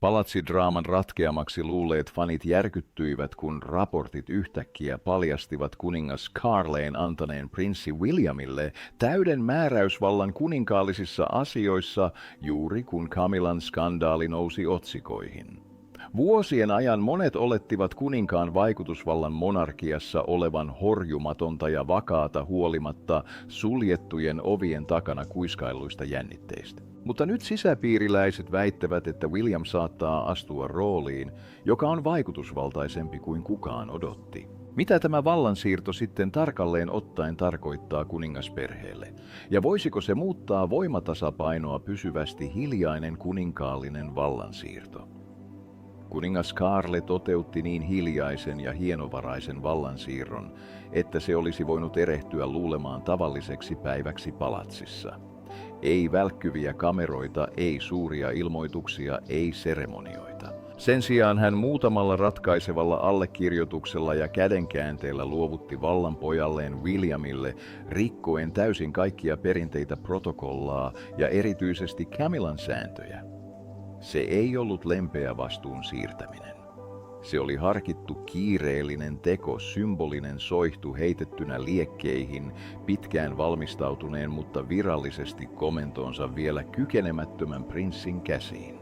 Palatsidraaman ratkeamaksi luulleet fanit järkyttyivät, kun raportit yhtäkkiä paljastivat kuningas Carleen antaneen prinssi Williamille täyden määräysvallan kuninkaallisissa asioissa juuri kun Camillan skandaali nousi otsikoihin. Vuosien ajan monet olettivat kuninkaan vaikutusvallan monarkiassa olevan horjumatonta ja vakaata huolimatta suljettujen ovien takana kuiskailuista jännitteistä. Mutta nyt sisäpiiriläiset väittävät, että William saattaa astua rooliin, joka on vaikutusvaltaisempi kuin kukaan odotti. Mitä tämä vallansiirto sitten tarkalleen ottaen tarkoittaa kuningasperheelle? Ja voisiko se muuttaa voimatasapainoa pysyvästi hiljainen kuninkaallinen vallansiirto? Kuningas Kaarle toteutti niin hiljaisen ja hienovaraisen vallansiirron, että se olisi voinut erehtyä luulemaan tavalliseksi päiväksi palatsissa. Ei välkkyviä kameroita, ei suuria ilmoituksia, ei seremonioita. Sen sijaan hän muutamalla ratkaisevalla allekirjoituksella ja kädenkäänteellä luovutti vallan pojalleen Williamille, rikkoen täysin kaikkia perinteitä protokollaa ja erityisesti Camillan sääntöjä. Se ei ollut lempeä vastuun siirtäminen. Se oli harkittu kiireellinen teko, symbolinen soihtu heitettynä liekkeihin, pitkään valmistautuneen, mutta virallisesti komentoonsa vielä kykenemättömän prinssin käsiin.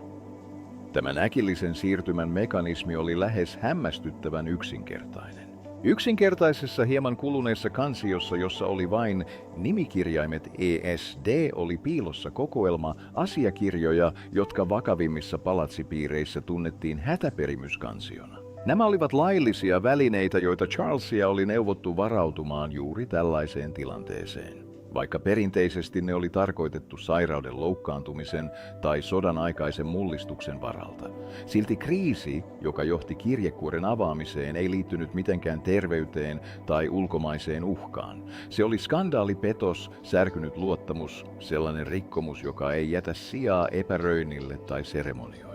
Tämän äkillisen siirtymän mekanismi oli lähes hämmästyttävän yksinkertainen. Yksinkertaisessa hieman kuluneessa kansiossa, jossa oli vain nimikirjaimet ESD, oli piilossa kokoelma asiakirjoja, jotka vakavimmissa palatsipiireissä tunnettiin hätäperimyskansiona. Nämä olivat laillisia välineitä, joita Charlesia oli neuvottu varautumaan juuri tällaiseen tilanteeseen. Vaikka perinteisesti ne oli tarkoitettu sairauden loukkaantumisen tai sodan aikaisen mullistuksen varalta. Silti kriisi, joka johti kirjekuoren avaamiseen, ei liittynyt mitenkään terveyteen tai ulkomaiseen uhkaan. Se oli skandaalipetos, särkynyt luottamus, sellainen rikkomus, joka ei jätä sijaa epäröinnille tai seremonioille.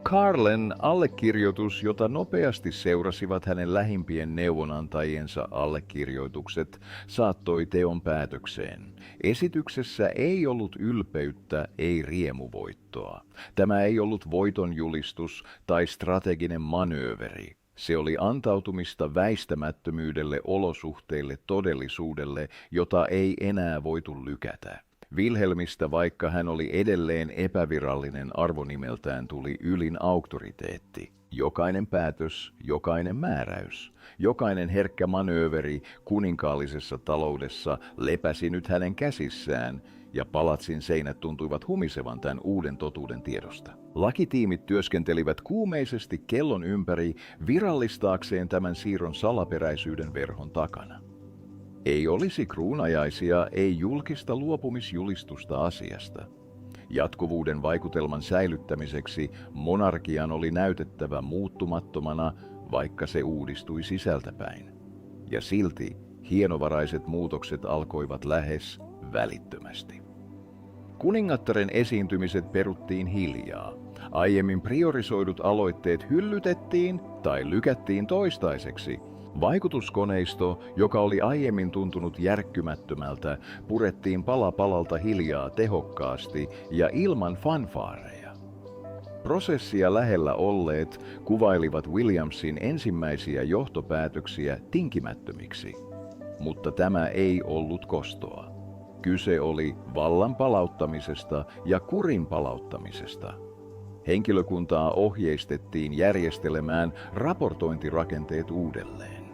Carlen allekirjoitus, jota nopeasti seurasivat hänen lähimpien neuvonantajiensa allekirjoitukset, saattoi teon päätökseen. Esityksessä ei ollut ylpeyttä, ei riemuvoittoa. Tämä ei ollut voitonjulistus tai strateginen manööveri. Se oli antautumista väistämättömyydelle, olosuhteille, todellisuudelle, jota ei enää voitu lykätä. Wilhelmistä, vaikka hän oli edelleen epävirallinen arvonimeltään, tuli ylin auktoriteetti. Jokainen päätös, jokainen määräys, jokainen herkkä manööveri kuninkaallisessa taloudessa lepäsi nyt hänen käsissään, ja palatsin seinät tuntuivat humisevan tämän uuden totuuden tiedosta. Lakitiimit työskentelivät kuumeisesti kellon ympäri virallistaakseen tämän siirron salaperäisyyden verhon takana. Ei olisi kruunajaisia, ei julkista luopumisjulistusta asiasta. Jatkuvuuden vaikutelman säilyttämiseksi monarkian oli näytettävä muuttumattomana, vaikka se uudistui sisältäpäin. Ja silti hienovaraiset muutokset alkoivat lähes välittömästi. Kuningattaren esiintymiset peruttiin hiljaa. Aiemmin priorisoidut aloitteet hyllytettiin tai lykättiin toistaiseksi. Vaikutuskoneisto, joka oli aiemmin tuntunut järkkymättömältä, purettiin pala palalta hiljaa, tehokkaasti ja ilman fanfaareja. Prosessia lähellä olleet kuvailivat Williamsin ensimmäisiä johtopäätöksiä tinkimättömiksi. Mutta tämä ei ollut kostoa. Kyse oli vallan palauttamisesta ja kurin palauttamisesta. Henkilökuntaa ohjeistettiin järjestelemään raportointirakenteet uudelleen.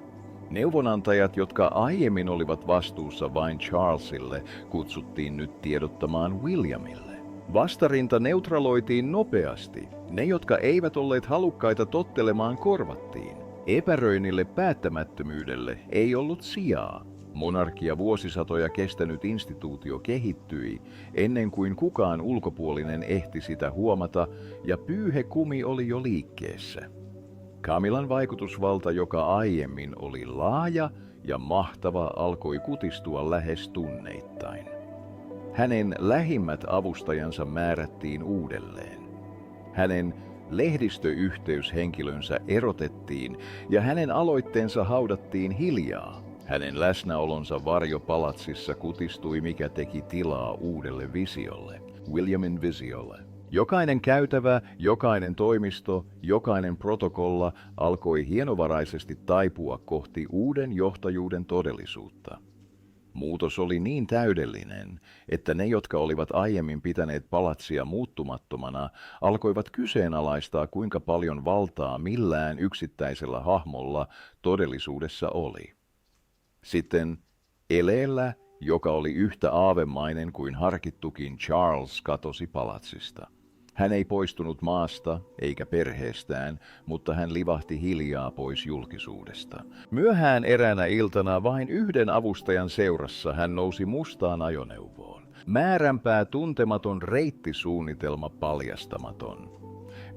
Neuvonantajat, jotka aiemmin olivat vastuussa vain Charlesille, kutsuttiin nyt tiedottamaan Williamille. Vastarinta neutraloitiin nopeasti. Ne, jotka eivät olleet halukkaita tottelemaan, korvattiin. Epäröinnille, päättämättömyydelle ei ollut sijaa. Monarkia vuosisatoja kestänyt instituutio kehittyi ennen kuin kukaan ulkopuolinen ehti sitä huomata, ja pyyhekumi oli jo liikkeessä. Camillan vaikutusvalta, joka aiemmin oli laaja ja mahtava, alkoi kutistua lähes tunneittain. Hänen lähimmät avustajansa määrättiin uudelleen. Hänen lehdistöyhteyshenkilönsä erotettiin ja hänen aloitteensa haudattiin hiljaa. Hänen läsnäolonsa varjopalatsissa kutistui, mikä teki tilaa uudelle visiolle, Williamin visiolle. Jokainen käytävä, jokainen toimisto, jokainen protokolla alkoi hienovaraisesti taipua kohti uuden johtajuuden todellisuutta. Muutos oli niin täydellinen, että ne, jotka olivat aiemmin pitäneet palatsia muuttumattomana, alkoivat kyseenalaistaa, kuinka paljon valtaa millään yksittäisellä hahmolla todellisuudessa oli. Sitten eleellä, joka oli yhtä aavemainen kuin harkittukin Charles, katosi palatsista. Hän ei poistunut maasta eikä perheestään, mutta hän livahti hiljaa pois julkisuudesta. Myöhään eräänä iltana vain yhden avustajan seurassa hän nousi mustaan ajoneuvoon. Määränpää tuntematon reittisuunnitelma paljastamaton.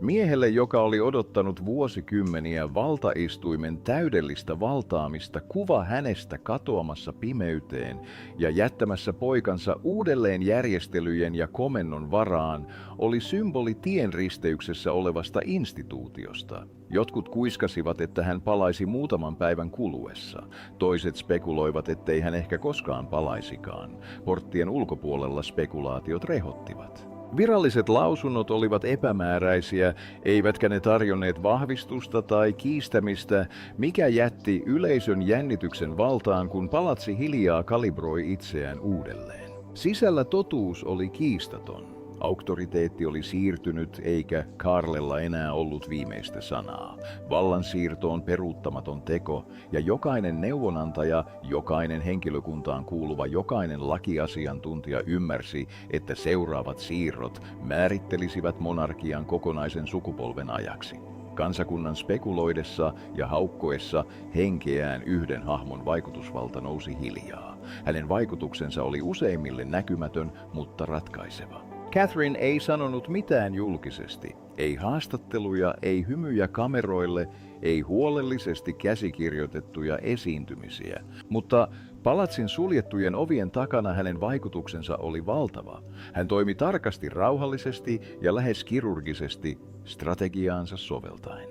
Miehelle, joka oli odottanut vuosikymmeniä valtaistuimen täydellistä valtaamista, kuva hänestä katoamassa pimeyteen ja jättämässä poikansa uudelleenjärjestelyjen ja komennon varaan, oli symboli tienristeyksessä olevasta instituutiosta. Jotkut kuiskasivat, että hän palaisi muutaman päivän kuluessa. Toiset spekuloivat, ettei hän ehkä koskaan palaisikaan. Porttien ulkopuolella spekulaatiot rehottivat. Viralliset lausunnot olivat epämääräisiä, eivätkä ne tarjonneet vahvistusta tai kiistämistä, mikä jätti yleisön jännityksen valtaan, kun palatsi hiljaa kalibroi itseään uudelleen. Sisällä totuus oli kiistaton. Auktoriteetti oli siirtynyt, eikä Carlella enää ollut viimeistä sanaa. Vallansiirto on peruuttamaton teko, ja jokainen neuvonantaja, jokainen henkilökuntaan kuuluva, jokainen lakiasiantuntija ymmärsi, että seuraavat siirrot määrittelisivät monarkian kokonaisen sukupolven ajaksi. Kansakunnan spekuloidessa ja haukkoessa henkeään yhden hahmon vaikutusvalta nousi hiljaa. Hänen vaikutuksensa oli useimmille näkymätön, mutta ratkaiseva. Catherine ei sanonut mitään julkisesti. Ei haastatteluja, ei hymyjä kameroille, ei huolellisesti käsikirjoitettuja esiintymisiä. Mutta palatsin suljettujen ovien takana hänen vaikutuksensa oli valtava. Hän toimi tarkasti, rauhallisesti ja lähes kirurgisesti strategiaansa soveltaen.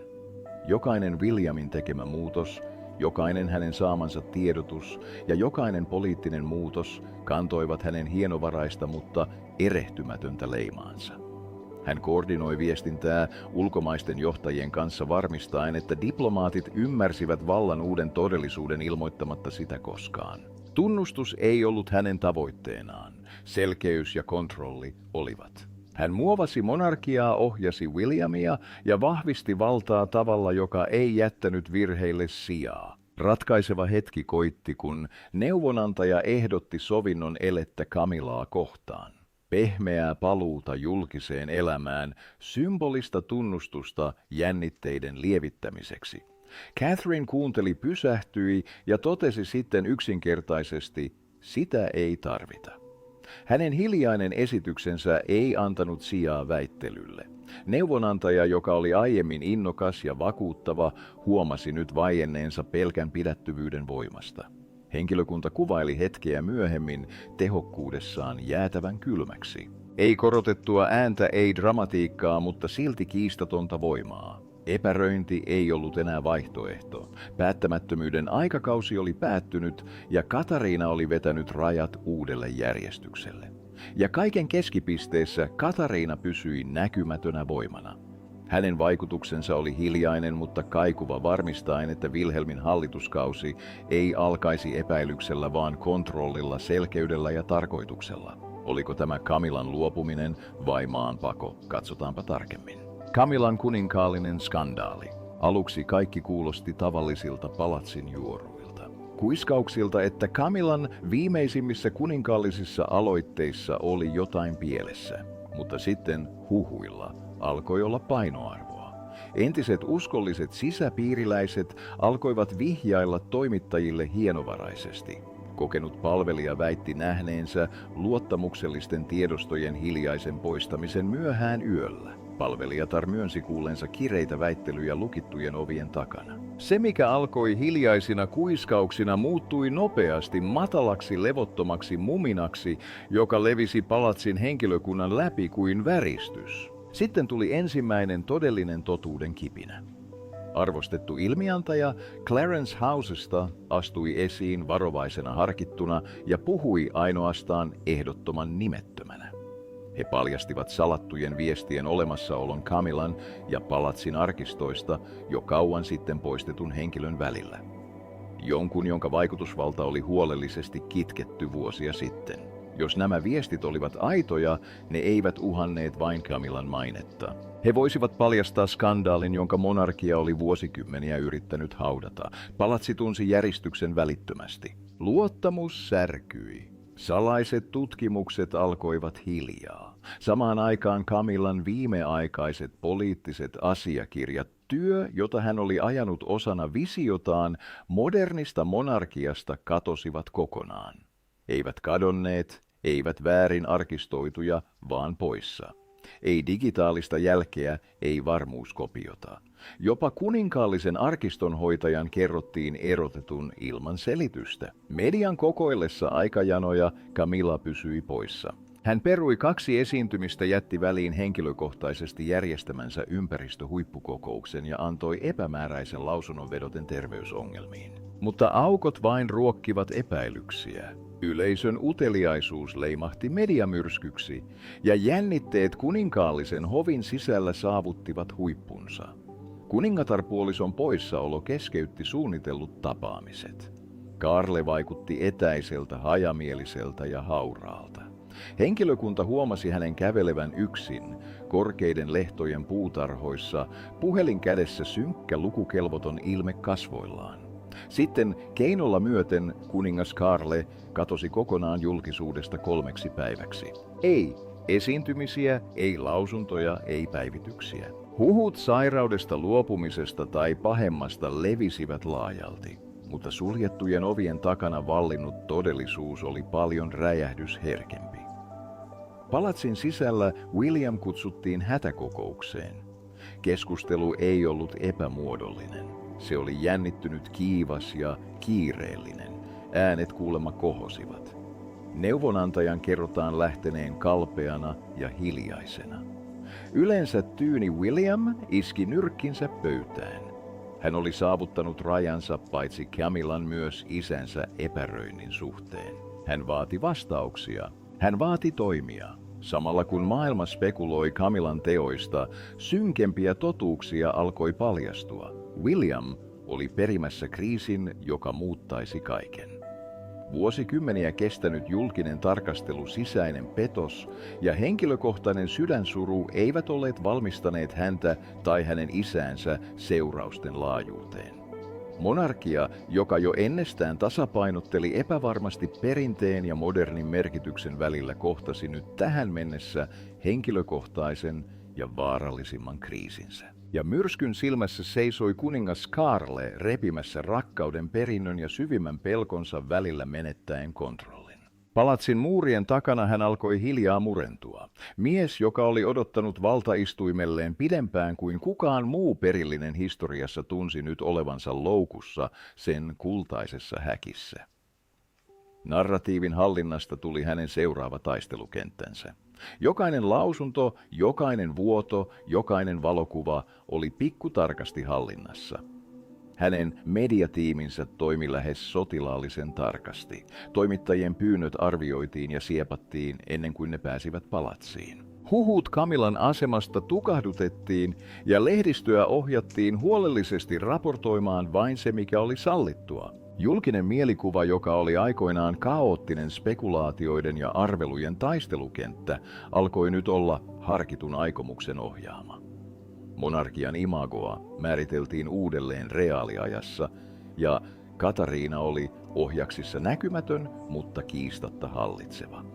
Jokainen Williamin tekemä muutos, jokainen hänen saamansa tiedotus ja jokainen poliittinen muutos kantoivat hänen hienovaraista, mutta erehtymätöntä leimaansa. Hän koordinoi viestintää ulkomaisten johtajien kanssa varmistaen, että diplomaatit ymmärsivät vallan uuden todellisuuden ilmoittamatta sitä koskaan. Tunnustus ei ollut hänen tavoitteenaan. Selkeys ja kontrolli olivat. Hän muovasi monarkiaa, ohjasi Williamia ja vahvisti valtaa tavalla, joka ei jättänyt virheille sijaa. Ratkaiseva hetki koitti, kun neuvonantaja ehdotti sovinnon elettä Camillaa kohtaan. Pehmeää paluuta julkiseen elämään, symbolista tunnustusta jännitteiden lievittämiseksi. Catherine kuunteli, pysähtyi ja totesi sitten yksinkertaisesti, sitä ei tarvita. Hänen hiljainen esityksensä ei antanut sijaa väittelylle. Neuvonantaja, joka oli aiemmin innokas ja vakuuttava, huomasi nyt vaienneensa pelkän pidättyvyyden voimasta. Henkilökunta kuvaili hetkeä myöhemmin tehokkuudessaan jäätävän kylmäksi. Ei korotettua ääntä, ei dramatiikkaa, mutta silti kiistatonta voimaa. Epäröinti ei ollut enää vaihtoehto. Päättämättömyyden aikakausi oli päättynyt ja Katariina oli vetänyt rajat uudelle järjestykselle. Ja kaiken keskipisteessä Katariina pysyi näkymätönä voimana. Hänen vaikutuksensa oli hiljainen, mutta kaikuva, varmistaen, että Wilhelmin hallituskausi ei alkaisi epäilyksellä, vaan kontrollilla, selkeydellä ja tarkoituksella. Oliko tämä Camillan luopuminen vai maanpako? Katsotaanpa tarkemmin. Camillan kuninkaallinen skandaali. Aluksi kaikki kuulosti tavallisilta palatsin juoruilta. Kuiskauksilta, että Camillan viimeisimmissä kuninkaallisissa aloitteissa oli jotain pielessä. Mutta sitten huhuilla alkoi olla painoarvoa. Entiset uskolliset sisäpiiriläiset alkoivat vihjailla toimittajille hienovaraisesti. Kokenut palvelija väitti nähneensä luottamuksellisten tiedostojen hiljaisen poistamisen myöhään yöllä. Palvelijatar myönsi kuulleensa kireitä väittelyjä lukittujen ovien takana. Se, mikä alkoi hiljaisina kuiskauksina, muuttui nopeasti matalaksi levottomaksi muminaksi, joka levisi palatsin henkilökunnan läpi kuin väristys. Sitten tuli ensimmäinen todellinen totuuden kipinä. Arvostettu ilmiantaja Clarence Housesta astui esiin varovaisena harkittuna ja puhui ainoastaan ehdottoman nimettömänä. He paljastivat salattujen viestien olemassaolon Camillan ja palatsin arkistoista jo kauan sitten poistetun henkilön välillä. Jonkun, jonka vaikutusvalta oli huolellisesti kitketty vuosia sitten. Jos nämä viestit olivat aitoja, ne eivät uhanneet vain Camillan mainetta. He voisivat paljastaa skandaalin, jonka monarkia oli vuosikymmeniä yrittänyt haudata. Palatsi tunsi järistyksen välittömästi. Luottamus särkyi. Salaiset tutkimukset alkoivat hiljaa. Samaan aikaan Camillan viimeaikaiset poliittiset asiakirjat, työ, jota hän oli ajanut osana visiotaan modernista monarkiasta, katosivat kokonaan. Eivät kadonneet, eivät väärin arkistoituja, vaan poissa. Ei digitaalista jälkeä, ei varmuuskopiota. Jopa kuninkaallisen arkistonhoitajan kerrottiin erotetun ilman selitystä. Median kokoillessa aikajanoja Camilla pysyi poissa. Hän perui 2 esiintymistä, jätti väliin henkilökohtaisesti järjestämänsä ympäristöhuippukokouksen ja antoi epämääräisen lausunnon vedoten terveysongelmiin. Mutta aukot vain ruokkivat epäilyksiä. Yleisön uteliaisuus leimahti mediamyrskyksi ja jännitteet kuninkaallisen hovin sisällä saavuttivat huippunsa. Kuningatarpuolison poissaolo keskeytti suunnitellut tapaamiset. Carle vaikutti etäiseltä, hajamieliseltä ja hauraalta. Henkilökunta huomasi hänen kävelevän yksin, korkeiden lehtojen puutarhoissa, puhelin kädessä synkkä lukukelvoton ilme kasvoillaan. Sitten keinolla myöten kuningas Carle katosi kokonaan julkisuudesta 3 päiväksi. Ei esiintymisiä, ei lausuntoja, ei päivityksiä. Huhut sairaudesta luopumisesta tai pahemmasta levisivät laajalti, mutta suljettujen ovien takana vallinnut todellisuus oli paljon räjähdysherkempi. Palatsin sisällä William kutsuttiin hätäkokoukseen. Keskustelu ei ollut epämuodollinen. Se oli jännittynyt, kiivas ja kiireellinen. Äänet kuulemma kohosivat. Neuvonantajan kerrotaan lähteneen kalpeana ja hiljaisena. Yleensä tyyni William iski nyrkkinsä pöytään. Hän oli saavuttanut rajansa paitsi Camillan myös isänsä epäröinnin suhteen. Hän vaati vastauksia. Hän vaati toimia. Samalla kun maailma spekuloi Camillan teoista, synkempiä totuuksia alkoi paljastua. William oli perimässä kriisin, joka muuttaisi kaiken. Vuosikymmeniä kestänyt julkinen tarkastelu, sisäinen petos ja henkilökohtainen sydänsuru eivät olleet valmistaneet häntä tai hänen isäänsä seurausten laajuuteen. Monarkia, joka jo ennestään tasapainotteli epävarmasti perinteen ja modernin merkityksen välillä, kohtasi nyt tähän mennessä henkilökohtaisen ja vaarallisimman kriisinsä. Ja myrskyn silmässä seisoi kuningas Carle repimässä rakkauden perinnön ja syvimmän pelkonsa välillä menettäen kontrollin. Palatsin muurien takana hän alkoi hiljaa murentua. Mies, joka oli odottanut valtaistuimelleen pidempään kuin kukaan muu perillinen historiassa, tunsi nyt olevansa loukussa sen kultaisessa häkissä. Narratiivin hallinnasta tuli hänen seuraava taistelukenttänsä. Jokainen lausunto, jokainen vuoto, jokainen valokuva oli pikkutarkasti hallinnassa. Hänen mediatiiminsä toimi lähes sotilaallisen tarkasti. Toimittajien pyynnöt arvioitiin ja siepattiin ennen kuin ne pääsivät palatsiin. Huhut Camillan asemasta tukahdutettiin ja lehdistöä ohjattiin huolellisesti raportoimaan vain se, mikä oli sallittua. Julkinen mielikuva, joka oli aikoinaan kaoottinen spekulaatioiden ja arvelujen taistelukenttä, alkoi nyt olla harkitun aikomuksen ohjaama. Monarkian imagoa määriteltiin uudelleen reaaliajassa ja Katariina oli ohjaksissa näkymätön, mutta kiistatta hallitseva.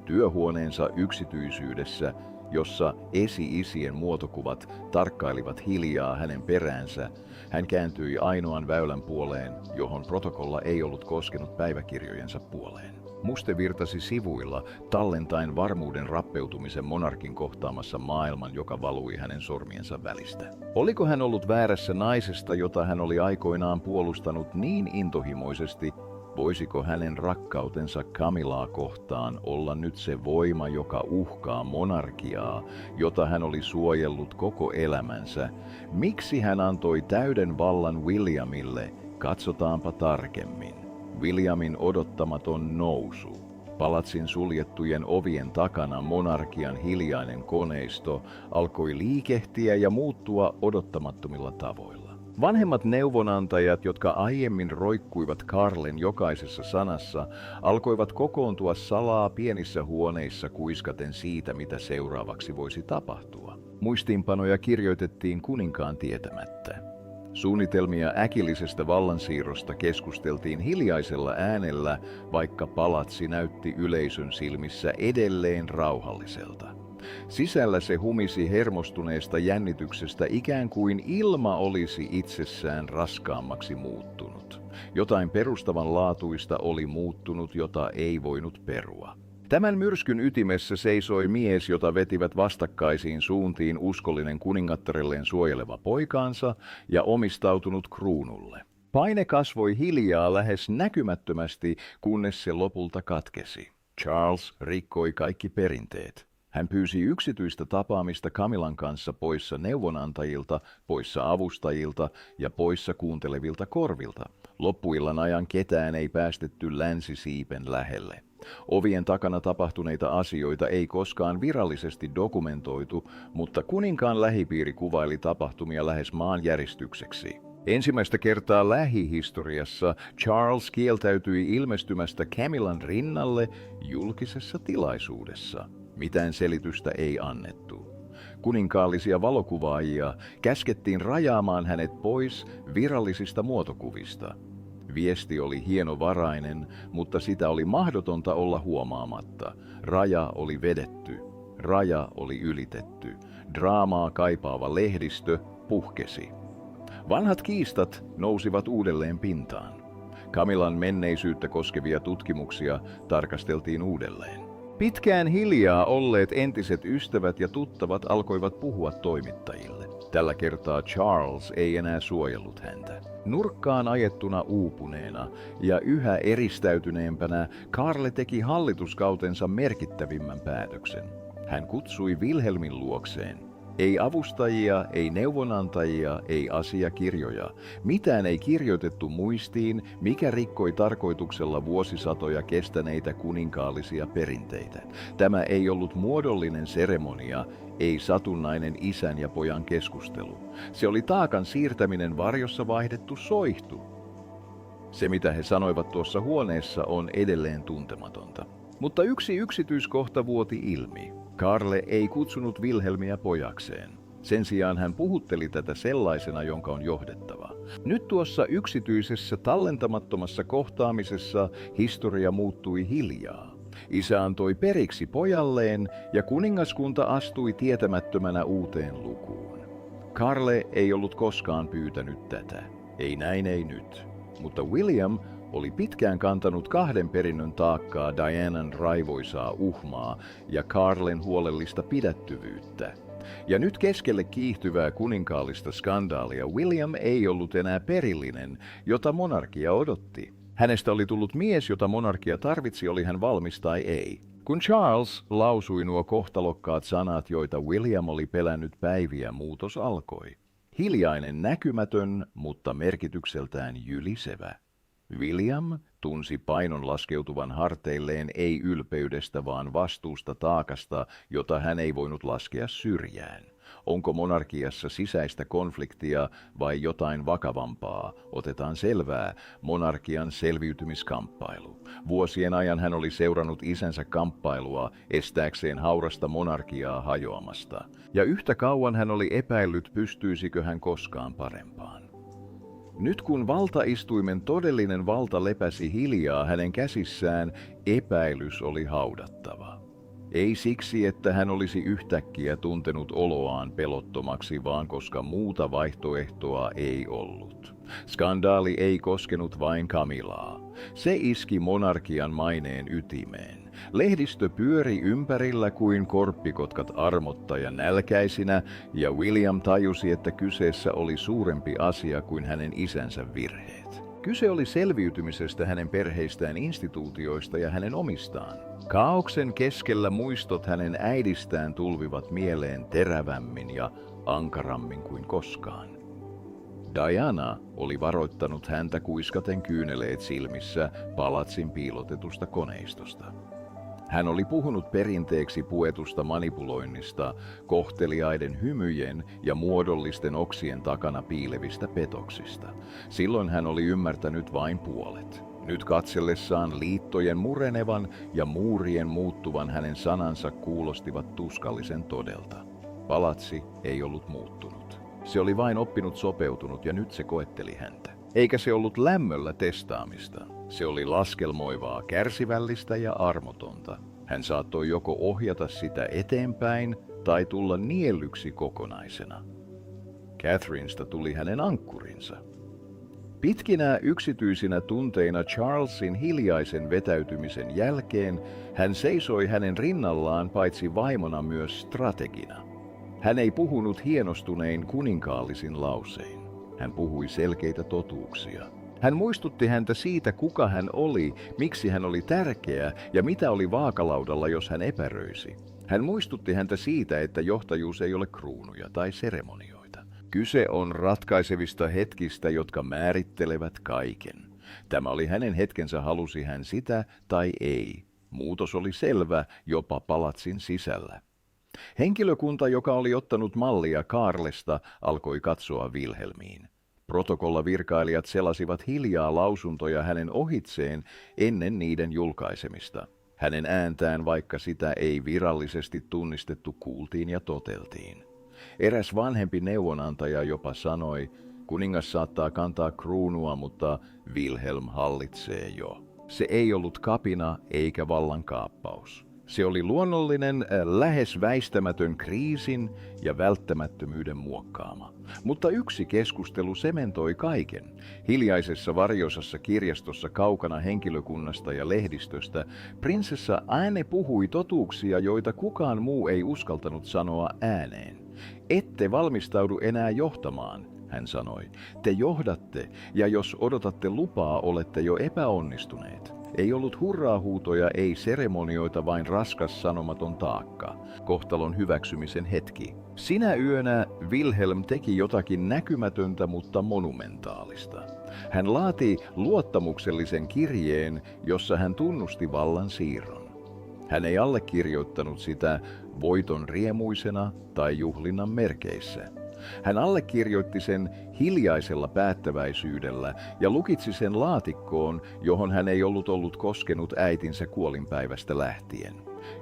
Työhuoneensa yksityisyydessä, jossa esi-isien muotokuvat tarkkailivat hiljaa hänen peräänsä, hän kääntyi ainoan väylän puoleen, johon protokolla ei ollut koskenut päiväkirjojensa puoleen. Muste virtasi sivuilla, tallentain varmuuden rappeutumisen monarkin kohtaamassa maailman, joka valui hänen sormiensa välistä. Oliko hän ollut väärässä naisesta, jota hän oli aikoinaan puolustanut niin intohimoisesti? Voisiko hänen rakkautensa Camillaa kohtaan olla nyt se voima, joka uhkaa monarkiaa, jota hän oli suojellut koko elämänsä? Miksi hän antoi täyden vallan Williamille? Katsotaanpa tarkemmin. Williamin odottamaton nousu. Palatsin suljettujen ovien takana monarkian hiljainen koneisto alkoi liikehtiä ja muuttua odottamattomilla tavoilla. Vanhemmat neuvonantajat, jotka aiemmin roikkuivat Carlen jokaisessa sanassa, alkoivat kokoontua salaa pienissä huoneissa kuiskaten siitä, mitä seuraavaksi voisi tapahtua. Muistiinpanoja kirjoitettiin kuninkaan tietämättä. Suunnitelmia äkillisestä vallansiirrosta keskusteltiin hiljaisella äänellä, vaikka palatsi näytti yleisön silmissä edelleen rauhalliselta. Sisällä se humisi hermostuneesta jännityksestä ikään kuin ilma olisi itsessään raskaammaksi muuttunut. Jotain perustavanlaatuista oli muuttunut, jota ei voinut perua. Tämän myrskyn ytimessä seisoi mies, jota vetivät vastakkaisiin suuntiin uskollinen kuningattarelleen suojeleva poikaansa ja omistautunut kruunulle. Paine kasvoi hiljaa lähes näkymättömästi, kunnes se lopulta katkesi. Charles rikkoi kaikki perinteet. Hän pyysi yksityistä tapaamista Camillan kanssa poissa neuvonantajilta, poissa avustajilta ja poissa kuuntelevilta korvilta. Loppuillan ajan ketään ei päästetty länsisiipen lähelle. Ovien takana tapahtuneita asioita ei koskaan virallisesti dokumentoitu, mutta kuninkaan lähipiiri kuvaili tapahtumia lähes maanjäristykseksi. Ensimmäistä kertaa lähihistoriassa Charles kieltäytyi ilmestymästä Camillan rinnalle julkisessa tilaisuudessa. Mitään selitystä ei annettu. Kuninkaallisia valokuvaajia käskettiin rajaamaan hänet pois virallisista muotokuvista. Viesti oli hienovarainen, mutta sitä oli mahdotonta olla huomaamatta. Raja oli vedetty. Raja oli ylitetty. Draamaa kaipaava lehdistö puhkesi. Vanhat kiistat nousivat uudelleen pintaan. Camillan menneisyyttä koskevia tutkimuksia tarkasteltiin uudelleen. Pitkään hiljaa olleet entiset ystävät ja tuttavat alkoivat puhua toimittajille. Tällä kertaa Charles ei enää suojellut häntä. Nurkkaan ajettuna uupuneena ja yhä eristäytyneempänä Carle teki hallituskautensa merkittävimmän päätöksen. Hän kutsui Wilhelmin luokseen. Ei avustajia, ei neuvonantajia, ei asiakirjoja. Mitään ei kirjoitettu muistiin, mikä rikkoi tarkoituksella vuosisatoja kestäneitä kuninkaallisia perinteitä. Tämä ei ollut muodollinen seremonia, ei satunnainen isän ja pojan keskustelu. Se oli taakan siirtäminen varjossa vaihdettu soihtu. Se, mitä he sanoivat tuossa huoneessa, on edelleen tuntematonta. Mutta yksi yksityiskohta vuoti ilmi. Carle ei kutsunut Wilhelmia pojakseen. Sen sijaan hän puhutteli tätä sellaisena, jonka on johdettava. Nyt tuossa yksityisessä tallentamattomassa kohtaamisessa historia muuttui hiljaa. Isä antoi periksi pojalleen ja kuningaskunta astui tietämättömänä uuteen lukuun. Carle ei ollut koskaan pyytänyt tätä. Ei näin, ei nyt. Mutta William oli pitkään kantanut kahden perinnön taakkaa, Dianan raivoisaa uhmaa ja Carlen huolellista pidättyvyyttä. Ja nyt keskelle kiihtyvää kuninkaallista skandaalia William ei ollut enää perillinen, jota monarkia odotti. Hänestä oli tullut mies, jota monarkia tarvitsi, oli hän valmis tai ei. Kun Charles lausui nuo kohtalokkaat sanat, joita William oli pelännyt päiviä, muutos alkoi. Hiljainen, näkymätön, mutta merkitykseltään jylisevä. William tunsi painon laskeutuvan harteilleen ei ylpeydestä, vaan vastuusta taakasta, jota hän ei voinut laskea syrjään. Onko monarkiassa sisäistä konfliktia vai jotain vakavampaa? Otetaan selvää, monarkian selviytymiskamppailu. Vuosien ajan hän oli seurannut isänsä kamppailua estääkseen haurasta monarkiaa hajoamasta. Ja yhtä kauan hän oli epäillyt, pystyisikö hän koskaan parempaan. Nyt kun valtaistuimen todellinen valta lepäsi hiljaa hänen käsissään, epäilys oli haudattava. Ei siksi, että hän olisi yhtäkkiä tuntenut oloaan pelottomaksi, vaan koska muuta vaihtoehtoa ei ollut. Skandaali ei koskenut vain Camillaa. Se iski monarkian maineen ytimeen. Lehdistö pyöri ympärillä kuin korppikotkat armotta ja nälkäisinä, ja William tajusi, että kyseessä oli suurempi asia kuin hänen isänsä virheet. Kyse oli selviytymisestä hänen perheistään, instituutioista ja hänen omistaan. Kaaoksen keskellä muistot hänen äidistään tulvivat mieleen terävämmin ja ankarammin kuin koskaan. Diana oli varoittanut häntä kuiskaten kyyneleet silmissä palatsin piilotetusta koneistosta. Hän oli puhunut perinteeksi puetusta manipuloinnista, kohteliaiden hymyjen ja muodollisten oksien takana piilevistä petoksista. Silloin hän oli ymmärtänyt vain puolet. Nyt katsellessaan liittojen murenevan ja muurien muuttuvan hänen sanansa kuulostivat tuskallisen todelta. Palatsi ei ollut muuttunut. Se oli vain oppinut sopeutunut ja nyt se koetteli häntä. Eikä se ollut lämmöllä testaamista. Se oli laskelmoivaa, kärsivällistä ja armotonta. Hän saattoi joko ohjata sitä eteenpäin tai tulla niellyksi kokonaisena. Catherinesta tuli hänen ankkurinsa. Pitkinä yksityisinä tunteina Charlesin hiljaisen vetäytymisen jälkeen hän seisoi hänen rinnallaan paitsi vaimona myös strategina. Hän ei puhunut hienostunein kuninkaallisin lausein. Hän puhui selkeitä totuuksia. Hän muistutti häntä siitä, kuka hän oli, miksi hän oli tärkeä ja mitä oli vaakalaudalla, jos hän epäröisi. Hän muistutti häntä siitä, että johtajuus ei ole kruunuja tai seremonioita. Kyse on ratkaisevista hetkistä, jotka määrittelevät kaiken. Tämä oli hänen hetkensä, halusi hän sitä tai ei. Muutos oli selvä jopa palatsin sisällä. Henkilökunta, joka oli ottanut mallia Karlesta, alkoi katsoa Wilhelmiin. Protokollavirkailijat selasivat hiljaa lausuntoja hänen ohitseen ennen niiden julkaisemista. Hänen ääntään, vaikka sitä ei virallisesti tunnistettu, kuultiin ja toteltiin. Eräs vanhempi neuvonantaja jopa sanoi, kuningas saattaa kantaa kruunua, mutta Wilhelm hallitsee jo. Se ei ollut kapina eikä vallankaappaus. Se oli luonnollinen, lähes väistämätön kriisin ja välttämättömyyden muokkaama. Mutta yksi keskustelu sementoi kaiken. Hiljaisessa varjoisessa kirjastossa kaukana henkilökunnasta ja lehdistöstä prinsessa Anne puhui totuuksia, joita kukaan muu ei uskaltanut sanoa ääneen. Ette valmistaudu enää johtamaan, hän sanoi. Te johdatte, ja jos odotatte lupaa, olette jo epäonnistuneet. Ei ollut hurraahuutoja, ei seremonioita, vain raskas sanomaton taakka. Kohtalon hyväksymisen hetki. Sinä yönä Wilhelm teki jotakin näkymätöntä, mutta monumentaalista. Hän laati luottamuksellisen kirjeen, jossa hän tunnusti vallan siirron. Hän ei allekirjoittanut sitä voiton riemuisena tai juhlinnan merkeissä. Hän allekirjoitti sen hiljaisella päättäväisyydellä ja lukitsi sen laatikkoon, johon hän ei ollut koskenut äitinsä kuolinpäivästä lähtien.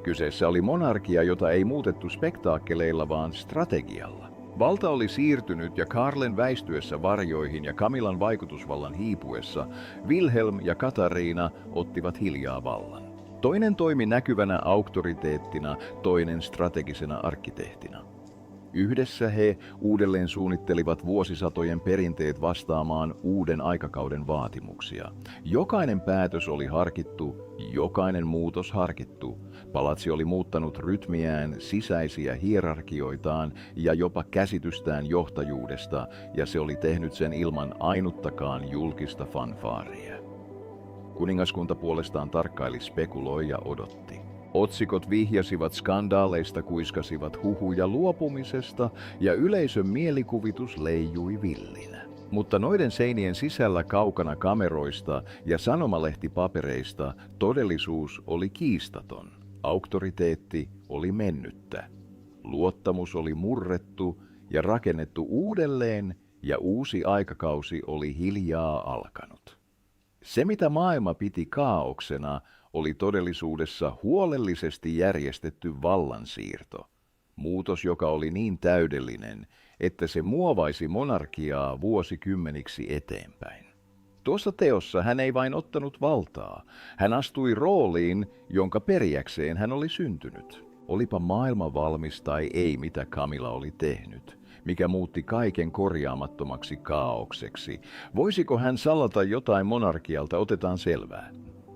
Kyseessä oli monarkia, jota ei muutettu spektaakkeleilla, vaan strategialla. Valta oli siirtynyt ja Karlen väistyessä varjoihin ja Camillan vaikutusvallan hiipuessa Wilhelm ja Katariina ottivat hiljaa vallan. Toinen toimi näkyvänä auktoriteettina, toinen strategisena arkkitehtina. Yhdessä he uudelleen suunnittelivat vuosisatojen perinteet vastaamaan uuden aikakauden vaatimuksia. Jokainen päätös oli harkittu, jokainen muutos harkittu. Palatsi oli muuttanut rytmiään, sisäisiä hierarkioitaan ja jopa käsitystään johtajuudesta, ja se oli tehnyt sen ilman ainuttakaan julkista fanfaaria. Kuningaskunta puolestaan tarkkaili, spekuloi ja odotti. Otsikot vihjasivat skandaaleista, kuiskasivat huhuja luopumisesta ja yleisön mielikuvitus leijui villinä. Mutta noiden seinien sisällä kaukana kameroista ja sanomalehtipapereista todellisuus oli kiistaton. Auktoriteetti oli mennyttä. Luottamus oli murrettu ja rakennettu uudelleen ja uusi aikakausi oli hiljaa alkanut. Se, mitä maailma piti kaauksena, oli todellisuudessa huolellisesti järjestetty vallansiirto. Muutos, joka oli niin täydellinen, että se muovaisi monarkiaa vuosikymmeniksi eteenpäin. Tuossa teossa hän ei vain ottanut valtaa, hän astui rooliin, jonka perijäkseen hän oli syntynyt. Olipa maailma valmis tai ei, mitä Camilla oli tehnyt, mikä muutti kaiken korjaamattomaksi kaaokseksi. Voisiko hän salata jotain monarkialta, otetaan selvää.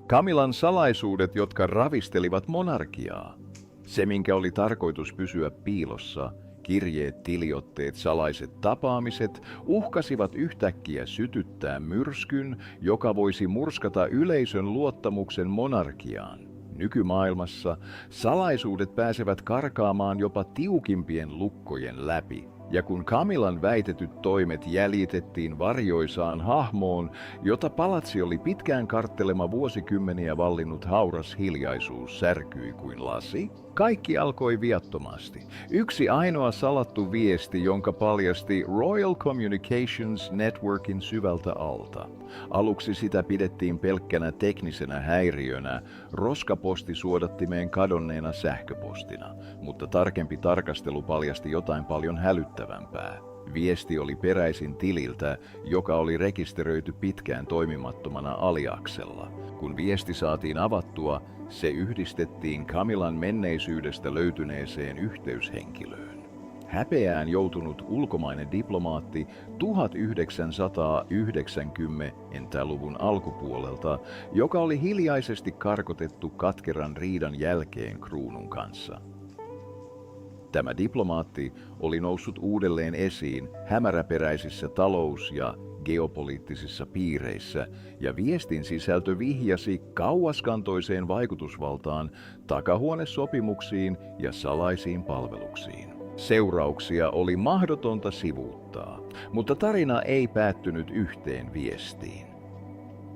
Camillan salaisuudet, jotka ravistelivat monarkiaa. Se, minkä oli tarkoitus pysyä piilossa, kirjeet, tiliotteet, salaiset tapaamiset, uhkasivat yhtäkkiä sytyttää myrskyn, joka voisi murskata yleisön luottamuksen monarkiaan. Nykymaailmassa salaisuudet pääsevät karkaamaan jopa tiukimpien lukkojen läpi. Ja kun Camillan väitetyt toimet jäljitettiin varjoisaan hahmoon, jota palatsi oli pitkään karttelema vuosikymmeniä vallinnut hauras hiljaisuus särkyi kuin lasi, kaikki alkoi viattomasti. Yksi ainoa salattu viesti, jonka paljasti Royal Communications Networkin syvältä alta. Aluksi sitä pidettiin pelkkänä teknisenä häiriönä, roskapostisuodattimeen kadonneena sähköpostina, mutta tarkempi tarkastelu paljasti jotain paljon hälyttävämpää. Viesti oli peräisin tililtä, joka oli rekisteröity pitkään toimimattomana aliaksella. Kun viesti saatiin avattua, se yhdistettiin Camillan menneisyydestä löytyneeseen yhteyshenkilöön. Häpeään joutunut ulkomainen diplomaatti 1990-luvun alkupuolelta, joka oli hiljaisesti karkotettu katkeran riidan jälkeen kruunun kanssa. Tämä diplomaatti oli noussut uudelleen esiin hämäräperäisissä talous- ja geopoliittisissa piireissä, ja viestin sisältö vihjasi kauaskantoiseen vaikutusvaltaan, takahuonesopimuksiin ja salaisiin palveluksiin. Seurauksia oli mahdotonta sivuuttaa, mutta tarina ei päättynyt yhteen viestiin.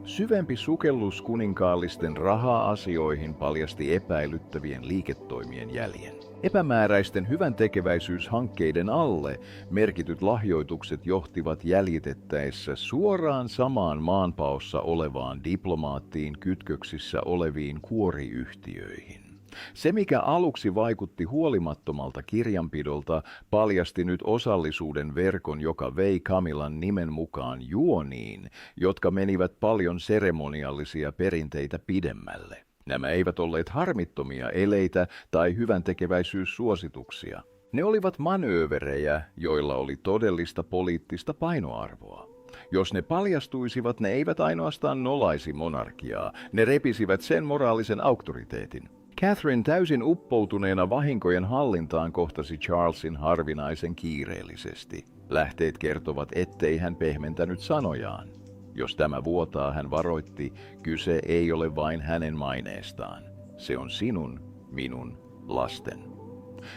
Syvempi sukellus kuninkaallisten raha-asioihin paljasti epäilyttävien liiketoimien jäljen. Epämääräisten hyväntekeväisyyshankkeiden alle merkityt lahjoitukset johtivat jäljitettäessä suoraan samaan maanpaossa olevaan diplomaattiin kytköksissä oleviin kuoriyhtiöihin. Se, mikä aluksi vaikutti huolimattomalta kirjanpidolta, paljasti nyt osallisuuden verkon, joka vei Camillan nimen mukaan juoniin, jotka menivät paljon seremoniallisia perinteitä pidemmälle. Nämä eivät olleet harmittomia eleitä tai hyväntekeväisyyssuosituksia. Ne olivat manööverejä, joilla oli todellista poliittista painoarvoa. Jos ne paljastuisivat, ne eivät ainoastaan nolaisi monarkiaa, ne repisivät sen moraalisen auktoriteetin. Catherine täysin uppoutuneena vahinkojen hallintaan kohtasi Charlesin harvinaisen kiireellisesti. Lähteet kertovat, ettei hän pehmentänyt sanojaan. Jos tämä vuotaa, hän varoitti, kyse ei ole vain hänen maineestaan. Se on sinun, minun, lasten.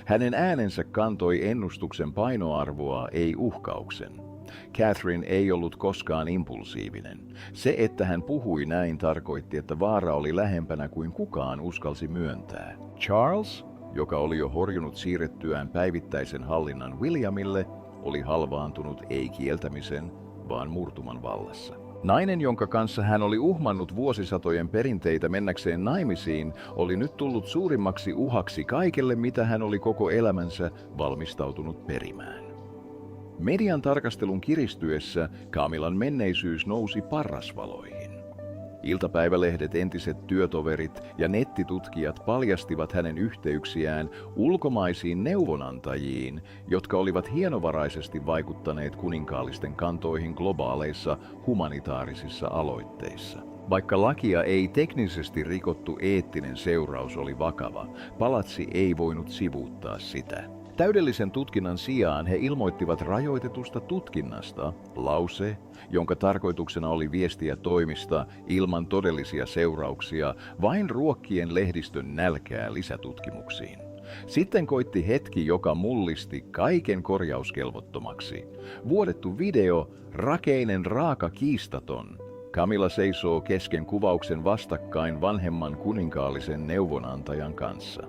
Hänen äänensä kantoi ennustuksen painoarvoa, ei uhkauksen. Catherine ei ollut koskaan impulsiivinen. Se, että hän puhui näin, tarkoitti, että vaara oli lähempänä kuin kukaan uskalsi myöntää. Charles, joka oli jo horjunut siirrettyään päivittäisen hallinnan Williamille, oli halvaantunut ei kieltämisen, vaan murtuman vallassa. Nainen, jonka kanssa hän oli uhmannut vuosisatojen perinteitä mennäkseen naimisiin, oli nyt tullut suurimmaksi uhaksi kaikelle, mitä hän oli koko elämänsä valmistautunut perimään. Median tarkastelun kiristyessä Camillan menneisyys nousi parrasvaloihin. Iltapäivälehdet, entiset työtoverit ja nettitutkijat paljastivat hänen yhteyksiään ulkomaisiin neuvonantajiin, jotka olivat hienovaraisesti vaikuttaneet kuninkaallisten kantoihin globaaleissa humanitaarisissa aloitteissa. Vaikka lakia ei teknisesti rikottu, eettinen seuraus oli vakava. Palatsi ei voinut sivuuttaa sitä. Täydellisen tutkinnan sijaan he ilmoittivat rajoitetusta tutkinnasta, lause, jonka tarkoituksena oli viestiä toimista ilman todellisia seurauksia, vain ruokkien lehdistön nälkää lisätutkimuksiin. Sitten koitti hetki, joka mullisti kaiken korjauskelvottomaksi. Vuodettu video, rakeinen raaka kiistaton. Camilla seisoo kesken kuvauksen vastakkain vanhemman kuninkaallisen neuvonantajan kanssa.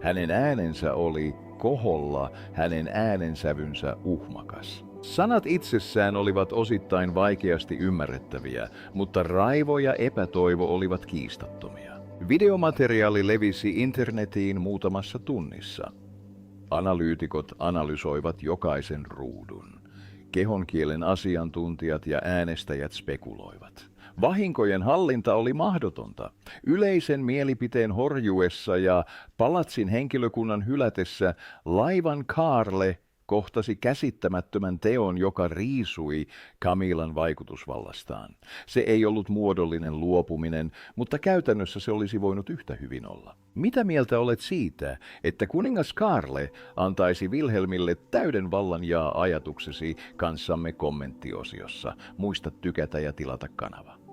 Hänen äänensä oli koholla, hänen äänensävynsä uhmakas. Sanat itsessään olivat osittain vaikeasti ymmärrettäviä, mutta raivo ja epätoivo olivat kiistattomia. Videomateriaali levisi internetiin muutamassa tunnissa. Analyytikot analysoivat jokaisen ruudun. Kehonkielen asiantuntijat ja äänestäjät spekuloivat. Vahinkojen hallinta oli mahdotonta. Yleisen mielipiteen horjuessa ja palatsin henkilökunnan hylätessä laivan Carle kohtasi käsittämättömän teon, joka riisui Camillan vaikutusvallastaan. Se ei ollut muodollinen luopuminen, mutta käytännössä se olisi voinut yhtä hyvin olla. Mitä mieltä olet siitä, että kuningas Carle antaisi Wilhelmille täyden vallan ja ajatuksesi kanssamme kommenttiosiossa? Muista tykätä ja tilata kanava.